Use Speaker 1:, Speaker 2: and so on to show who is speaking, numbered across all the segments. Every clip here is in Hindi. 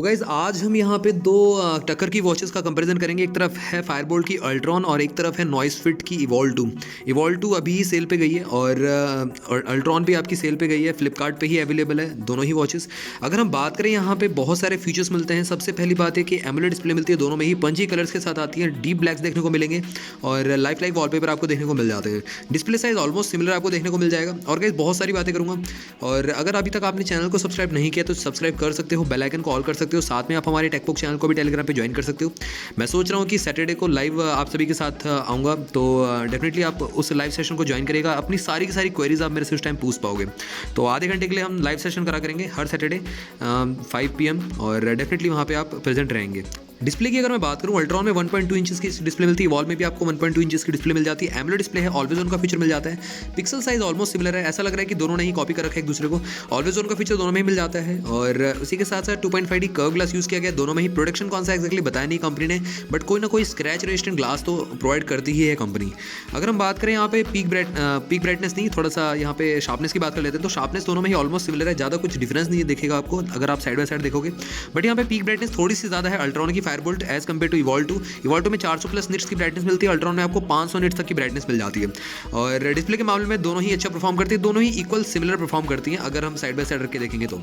Speaker 1: तो गाइज़ आज हम यहाँ पे दो टक्कर की वॉचेस का कंपैरिजन करेंगे। एक तरफ है फायरबोल्ट की अल्ट्रॉन और एक तरफ है नॉइस फिट की इवॉल्व 2 अभी ही सेल पे गई है और अल्ट्रॉन भी आपकी सेल पे गई है। फ्लिपकार्ट पे ही अवेलेबल है दोनों ही वॉचेस। अगर हम बात करें यहाँ पे बहुत सारे फीचर्स मिलते हैं। सबसे पहली बात है कि एमोलेड डिस्प्ले मिलती है, दोनों में ही पंची कलर्स के साथ आती है, डीप ब्लैक्स देखने को मिलेंगे और लाइफ वॉलपेपर आपको देखने को मिल जाते हैं। डिस्प्ले साइज ऑलमोस्ट सिमिलर आपको देखने को मिल जाएगा। और गाइस बहुत सारी बातें करूँगा और अगर अभी तक आपने चैनल को सब्सक्राइब नहीं किया तो सब्सक्राइब कर सकते हो, बेल आइकन को ऑल कर सकते हो। साथ में आप हमारे टेकबुक चैनल को भी टेलीग्राम पे ज्वाइन कर सकते हो। मैं सोच रहा हूँ कि सैटरडे को लाइव आप सभी के साथ आऊँगा, तो डेफिनेटली आप उस लाइव सेशन को ज्वाइन करेगा। अपनी सारी की सारी क्वेरीज आप मेरे से उस टाइम पूछ पाओगे। तो आधे घंटे के लिए हम लाइव सेशन करा करेंगे हर सैटरडे 5 PM और डेफिनेटली वहाँ पे आप प्रेजेंट रहेंगे। डिस्प्ले की अगर मैं बात करूँ, अल्ट्रॉन में 1.2 इंचेस की डिस्प्ले मिलती है, वॉल में भी आपको 1.2 इंचेस की डिस्प्ले मिल जाती है। एमोलेड डिस्प्ले है, ऑलवेज ऑन का फीचर मिल जाता है। पिक्सल साइज ऑलमोस्ट सिमिलर है, ऐसा लग रहा है कि दोनों ने ही कॉपी कर रखा है एक दूसरे को। ऑलवेज ऑन का फीचर दोनों में ही मिल जाता है और उसी के साथ साथ 2.5D कर्व ग्लास यूज़ किया गया दोनों में ही। प्रोडक्शन कौन सा एक्जैक्टली बताया नहीं कंपनी ने, बट कोई ना कोई स्क्रैच रेजिस्टेंट ग्लास तो प्रोवाइड करती ही है कंपनी। अगर हम बात करें यहाँ पे पीक ब्राइटनेस नहीं, थोड़ा सा यहाँ पे शार्पनेस की बात कर लेते हैं, तो शार्पनेस दोनों में ही ऑलमोस्ट सिमिलर है, ज़्यादा कुछ डिफरेंस नहीं दिखेगा आपको अगर आप साइड बाय साइड देखोगे। बट यहाँ पे पीक ब्राइटनेस थोड़ी सी ज़्यादा है अल्ट्रॉन की Fireboltt as compare to Evolve 2 में 400+ निट्स की ब्राइटनेस मिलती है, अल्ट्रॉन में आपको 500 निट्स तक की ब्राइटनेस मिल जाती है। और डिस्प्ले के मामले में दोनों ही अच्छा परफॉर्म करती है, दोनों ही इक्वल सिमिलर परफॉर्म करती हैं अगर हम साइड बाय साइड रख के देखेंगे तो।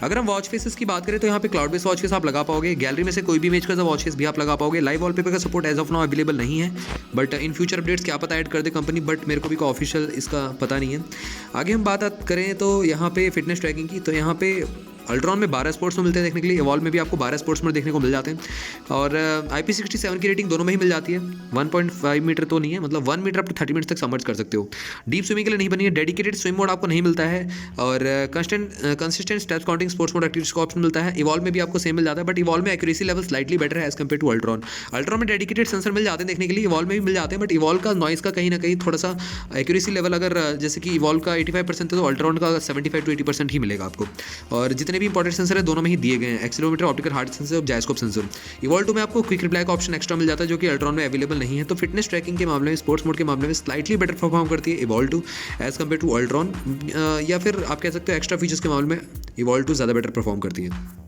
Speaker 1: अगर हम वॉच फेसेस की बात करें तो यहाँ पे क्लाउड बेस वॉच फेस आप लगा पाओगे, गैलरी में से कोई भी इमेज का वॉच फेस भी आप लगा पाओगे। लाइव वॉलपेपर का support as of now available नहीं है, बट इन फ्यूचर अपडेट्स क्या पता ऐड कर दे कंपनी, बट मेरे को भी कोई ऑफिशियल इसका पता नहीं है। आगे हम बात करें तो यहाँ पे फिटनेस ट्रैकिंग की, तो यहाँ पे अल्ट्रॉन में 12 स्पोर्ट्स में मिलते हैं देखने के लिए, इवॉल्व में भी आपको 12 स्पोर्ट्स में देखने को मिल जाते हैं। और IP67 की रेटिंग दोनों में ही मिल जाती है। 1.5 मीटर तो नहीं है, मतलब 1 मीटर अप टू 30 मिनट्स तक सबमर्ज कर सकते हो। डीप स्विमिंग के लिए नहीं बनी है, डेडिकेटेड स्विम मोड आपको नहीं मिलता है और consistent steps counting sports mode activities का ऑप्शन मिलता है। इवॉल्व में भी आपको सेम मिल जाता है, बट इवॉल्व में एक्यूरेसी लेवल स्लाइटली बेटर है as compare to Ultron. Ultron में डेडिकेटेड सेंसर मिल जाते हैं देखने के लिए, इवॉल्व में भी मिल जाते हैं, बट इवॉल्व का नॉइस का कहीं ना कहीं थोड़ा सा एक्यूरेसी लेवल अगर जैसे कि इवॉल्व का 85% है तो अल्ट्रॉन का 75 to 80% ही मिलेगा आपको। और जितने भी इंपॉर्टेंट सेंसर है दोनों में ही दिए गए हैं, एक्सीलरोमीटर, ऑप्टिकल हार्ट सेंसर और जायस्कोप सेंसर। इवॉल्व 2 में आपको क्विक रिप्लाई का ऑप्शन एक्स्ट्रा मिल जाता है जो कि अल्ट्रॉन में अवेलेबल नहीं है। तो फिटनेस ट्रैकिंग के मामले में, स्पोर्ट्स मोड के मामले में स्लाइटली बेटर परफॉर्म करती है Evolve 2 as compare to Ultron, या फिर आप कह सकते हो एक्स्ट्रा फीचर्स के मामले में इवॉल्व 2 ज़्यादा बेटर परफॉर्म करती है।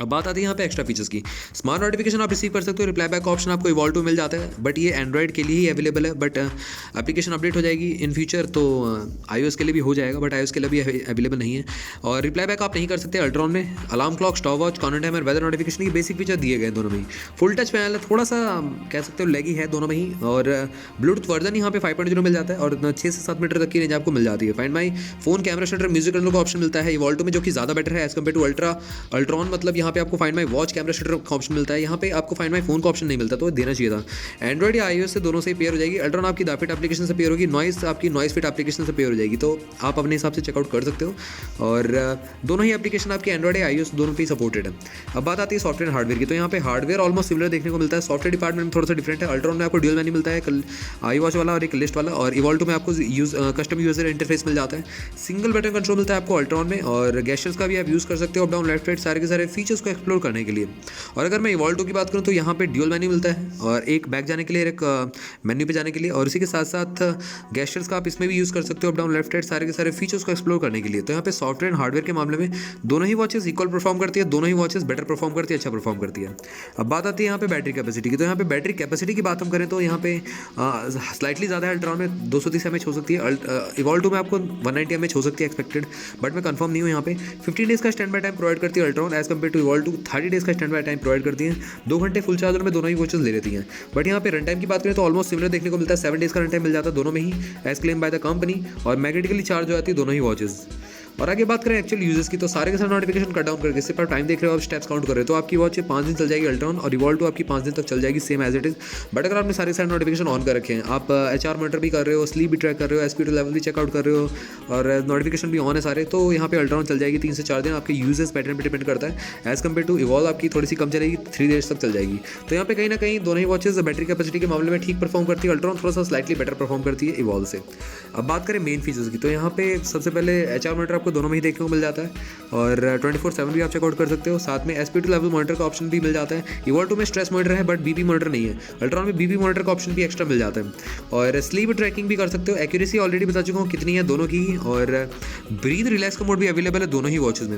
Speaker 1: अब बात आती है यहाँ पे एक्स्ट्रा फीचर्स की। स्मार्ट नोटिफिकेशन आप रिसीव कर सकते हो, रिप्लाई बैक ऑप्शन आपको इवॉल्व 2 मिल जाता है, बट ये एंड्रॉइड के लिए ही अवेलेबल है। बट एप्लीकेशन अपडेट हो जाएगी इन फ्यूचर तो iOS के लिए भी हो जाएगा, बट iOS के लिए भी अवेलेबल नहीं है। और रिप्लाई बैक आप नहीं कर सकते अल्ट्रॉन में। Alarm clock, stopwatch, corner timer, weather notification, ये बेसिक फीचर दिए गए दोनों में ही। फुल टच पैनल थोड़ा सा कह सकते हो लैगी है दोनों में ही। और ब्लूटूथ वर्जन यहाँ पे 5.0 मिल जाता है और 6 से 7 मीटर तक की रेंज आपको मिल जाती है। Find my phone, camera shutter, music control का ऑप्शन मिलता है इवॉल्व 2 में, जो कि ज़्यादा बेटर है एज कम्पेयर टू अल्ट्रॉन। मतलब यहाँ पे आपको find my watch, camera shutter का ऑप्शन मिलता है, यहाँ पे आपको फाइंड माई फोन का ऑप्शन नहीं मिलता, तो देना चाहिए था। एंड्रॉइड या iOS से दोनों से ही पेयर हो जाएगी। अल्ट्रॉन आपकी दाफिट एप्लीकेशन से पेयर होगी, नॉइस आपकी नॉइस फिट एप्लीकेशन से पेयर हो जाएगी, तो आप अपने हिसाब से चेकआउट कर सकते हो। और दोनों ही एप्लीकेशन आपकी एंड्रॉइड या iOS दोनों पे ही सपोर्टेड है। अब बात आती है सॉफ्टवेयर हार्डवेयर की, तो यहाँ पे हार्डवेयर ऑलमोस्ट सिमिलर देखने को मिलता है। सॉफ्टवेयर डिपार्टमेंट में थोड़ा सा डिफरेंट है। अल्ट्रॉन में आपको ड्यूल मेन्यू मिलता है, आई वॉच वाला और एक लिस्ट वाला, और इवॉल्व 2 में आपको कस्टम यूजर इंटरफेस मिल जाता है। सिंगल बटन कंट्रोल मिलता है आपको अल्ट्रॉन में, और गैस्चर्स का भी आप यूज़ कर सकते हो, अप डाउन लेफ्ट राइट सारे के सारे फीचर्स को एक्सप्लोर करने के लिए। और अगर मैं इवॉल्व 2 की बात करूँ तो यहाँ पे ड्यूल मेन्यू मिलता है, और एक बैक जाने के लिए, एक मेन्यू पे जाने के लिए, और इसी के साथ साथ गैस्चर्स का आप इसमें भी यूज़ कर सकते हो, अप डाउन लेफ्ट राइट सारे के सारे फीचर्स को एक्सप्लोर करने के लिए। तो यहाँ पे सॉफ्टवेयर एंड हार्डवेयर के मामले में दोनों ही वॉचेस इक्वल परफॉर्म करती है, दोनों ही वॉचेस बेटर परफॉर्म करती है, अच्छा परफॉर्म करती है। अब बात आती है यहाँ पे बैटरी कैपेसिटी की, तो यहाँ पे बैटरी कैपेसिटी की बात हम करें तो यहाँ पे स्लाइटली ज़्यादा है। अल्ट्रॉन में 230 mAh हो सकती है, इवॉल्व 2 में आपको 190 mAh हो सकती है एक्सपेक्टेड, बट मैं कंफर्म नहीं हूँ। यहाँ पे 15 डेज़ का स्टैंड बाय टाइम प्रोवाइड करती है Ultron as compare to Evolve 2 30 days का स्टैंड बाय टाइम प्रोवाइड करती है। 2 घंटे फुल चार्जर में दोनों ही वॉचेस ले लेती हैं। बट यहाँ पे रन टाइम की बात करें तो ऑलमोस्ट सिमिलर देखने को मिलता है, 7 डेज़ का रन टाइम मिल जाता है दोनों में ही as claim by the company, और मैग्नेटिकली चार्ज हो जाती है दोनों ही वॉचेस। और आगे बात करें एक्चुअल यूजर्स की, तो सारे के सारे नोटिफिकेशन कट डाउन करके सिर्फ आप टाइम देख रहे हो, आप स्टेप्स काउंट कर रहे हो, तो आपकी वॉच 5 दिन चल जाएगी अल्ट्रॉन, और इवॉल्व 2 आपकी 5 दिन तक चल जाएगी same as it is. But अगर आपने सारे नोटिफिकेशन ऑन कर रखे हैं, आप HR मॉनिटर भी कर रहे हो, स्लीप भी ट्रैक कर रहे हो, SP2 लेवल भी चेकआउट कर रहे हो, और नोटिफिकेशन भी ऑन है सारे, तो यहाँ पे अल्ट्रॉन चल जाएगी 3 से 4 दिन। आपके यूजेस पैटर्न पर डिपेंड करता है। एज कम्पेयर टू इवॉल्व आपकी थोड़ी सी कम चलेगी, 3 डेज तक चल जाएगी। तो यहाँ पे कहीं ना कहीं दोनों ही वॉचेस बैटरी कैपेसिटी के मामले में ठीक परफॉर्म करती है, अल्ट्रॉन थोड़ा सा स्लाइटली बेटर परफॉर्म करती है इवॉल्व से। अब बात करें मेन फीचर्स की, तो यहाँ पे सबसे पहले HR मॉनिटर आपको दोनों में ही देखने को मिल जाता है और 24/7 भी आप चेकआउट कर सकते हो। साथ में SP2 लेवल मॉनिटर का ऑप्शन भी मिल जाता है। इवॉल्व 2 में स्ट्रेस मॉनिटर है बट BP मॉनिटर नहीं है। अल्ट्रॉन में BP मॉनिटर का ऑप्शन भी एक्स्ट्रा मिल जाता है और स्लीप ट्रैकिंग भी कर सकते हो। एक्यूरेसी ऑलरेडी बता चुका हूँ कितनी है दोनों की, और ब्रीथ रिलैक्स का मोड भी अवेलेबल है दोनों ही वॉचेस में।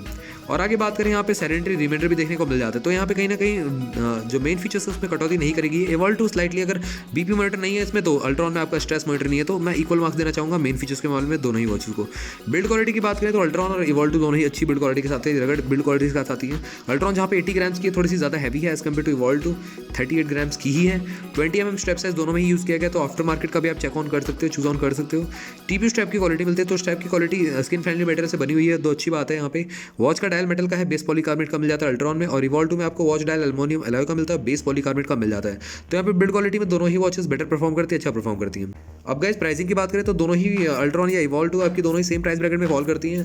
Speaker 1: और आगे बात करें यहाँ पे सेडेंटरी रिमाइंडर भी देखने को मिल जाता है, तो यहाँ पे कहीं ना कहीं जो मेन फीचर्स है उसमें कटौती नहीं करेगी। इवॉल्व 2 स्लाइटली अगर BP मॉनिटर नहीं है इसमें, तो अल्ट्रॉन में आपका स्ट्रेस मॉनिटर नहीं है, तो मैं इक्वल मार्क्स देना चाहूँगा मेन फीचर्स के मामले में दोनों ही वॉचेस को। बिल्ड क्वालिटी की बात करें तो अल्ट्रॉन और इवॉल्व 2 दोनों ही अच्छी बिल्ड क्वालिटी के साथ है, रगड़ बिल्ड क्वालिटी के साथ आती है। अल्ट्रॉन जहाँ पे 80 ग्राम्स की थोड़ी सी ज़्यादा हैवी है as compare to Evolve 2 38 grams की ही है। 20 mm स्ट्रैप साइज दोनों में ही यूज़ किया गया, तो आफ्टर मार्केट का भी आप चेक ऑन कर सकते हो, चूज ऑन कर सकते हो। TPU स्ट्रैप की क्वालिटी मिलती है, तो स्ट्रैप की क्वालिटी स्किन फ्रेंडली मटेरियल से बनी हुई है, दो अच्छी बात है यहाँ पे। वॉच का डायल मेटल का है, बेस पॉलीकार्बोनेट का मिल जाता है अल्ट्रॉन में, और इवॉल्व 2 में आपको वॉच डायल एल्युमिनियम अलॉय का मिलता है, बेस पॉलीकार्बोनेट का मिल जाता है। तो यहाँ पे बिल्ड क्वालिटी में दोनों ही वॉचेस बेटर परफॉर्म करती है, अच्छा परफॉर्म करती हैं। अब गाइस प्राइसिंग की बात करें तो दोनों ही अल्ट्रॉन या इवॉल्व 2 आपकी दोनों ही सेम प्राइस ब्रैकेट में फॉल करती हैं,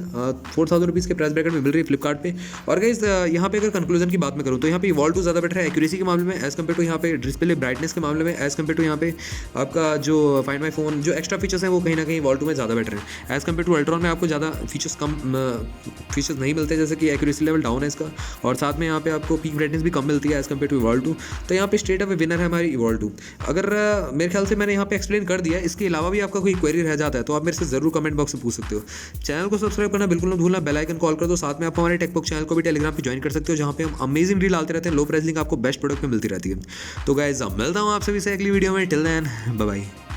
Speaker 1: 4000 रुपीज़ के प्राइस ब्रैकेट में मिल रही है फ्लिपकार्ट पे। और गाइस यहाँ पे अगर कंक्लूजन की बात मैं करूँ तो यहाँ पे इवॉल्व 2 ज़्यादा बेटर है एक्यूरेसी के मामले में एज कम्पेयर टू यहाँ पे डिस्प्ले ब्राइटनेस के मामले में, एज कम्पेयर टू यहाँ पे आपका जो फाइंड माई फोन जो एक्स्ट्रा फीचर्स हैं वो कहीं ना कहीं इवॉल्व 2 में ज़्यादा बेटर है। एज कम्पेयर टू अल्ट्रॉन में आपको ज़्यादा फीचर्स कम फीचर्स नहीं मिलते, जैसे कि एक्यूरेसी लेवल डाउन है इसका, और साथ में यहाँ पे आपको पीक ब्राइटनेस भी कम मिलती है एज कम्पेयर टू इवॉल्व 2। तो यहाँ पे स्ट्रेट अवे विनर है हमारी इवॉल्व 2। अगर मेरे ख्याल से मैंने यहाँ पे एक्सप्लेन कर दिया, इसके अलावा भी आपका कोई क्वेरी रह जाता है तो आप मेरे से ज़रूर कमेंट बॉक्स में पूछ सकते हो। चैनल को सब्सक्राइब करना बिल्कुल ना भूलना, बेल आइकन कॉल कर दो। साथ में आप हमारे टेकबुक चैनल को भी टेलीग्राम पे ज्वाइन कर सकते हो, जहाँ पे हम अमेजिंग डील डालते रहते हैं, लो प्राइस लिंक आपको बेस्ट प्रोडक्ट में मिलती रहती है। तो गाइस मिलता हूँ आपसे भी अगली वीडियो में, टिल देन बाय बाय।